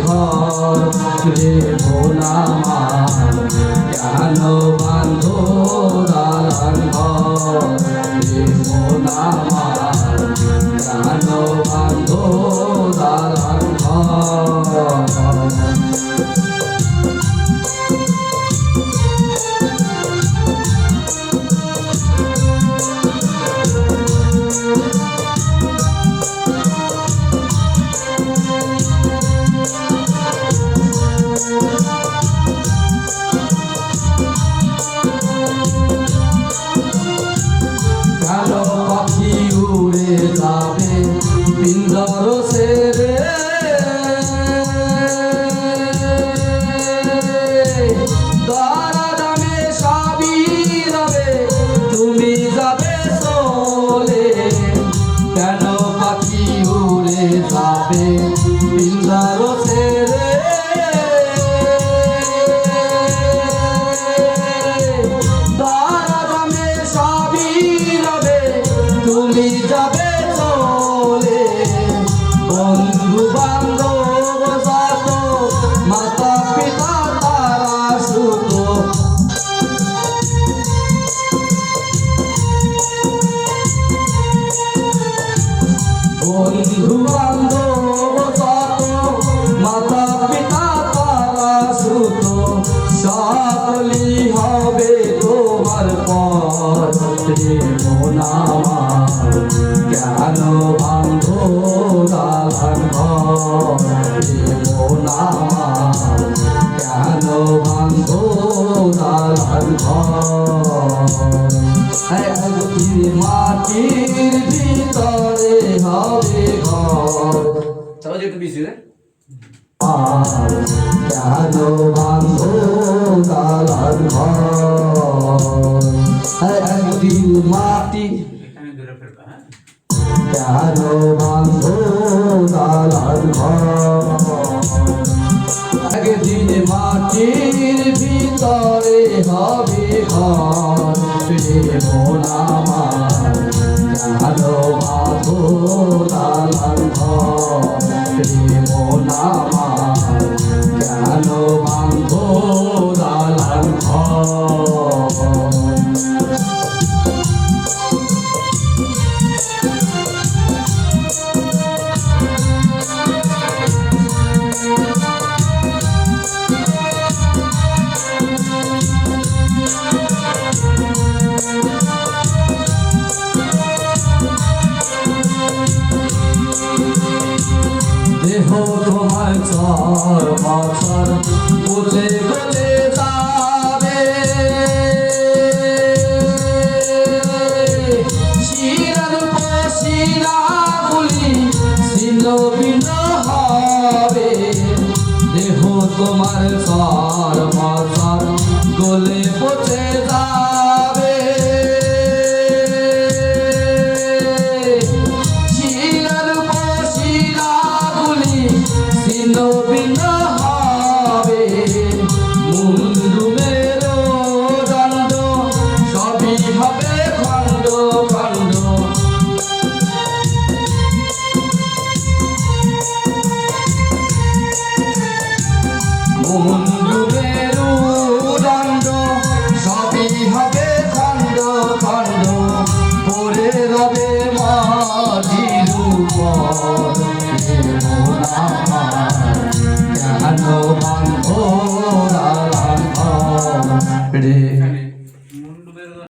ঘর রে ভোলামা কেন বান্ধো দালান ঘর রে ভোলামা কেন বান্ধো দালান ঘর পিঞ্জর সেরে দারা দামে সবই রবে তুমি যাবে চলে কেন পাখি উড়ে যাবে পিঞ্জর সেরে দারা দামে সবই রবে তুমি যাবে বন্ধু বান্ধব যত মাতা পিতা তারা সুত বন্ধু বান্ধব যত মাতা পিতা তারা সুত সকলি হবে তোমার পথ রে মোনামা কেন বান্ধো দালান ঘর রে মোনামা কেন বান্ধো দালান ঘর মাটির ভিতরে হবে ঘর কেন বান্ধো দালান ঘর একদিন মাটি কেন বান্ধো দালান ঘর একদিন মাটির ভিতরে হবে ঘর রে মোনামা কেন বান্ধো দালান ঘর রে মোনামা কেন বান্ধো দালান ঘর দেহ তোমার চর বছর বলে গলে যাবে শিরার পশিরা গুলি ছিন্ন ভিন্ন হবে দেহ তোমার চর বছর গলে পচে যাবে ছিন্ন ভিন্ন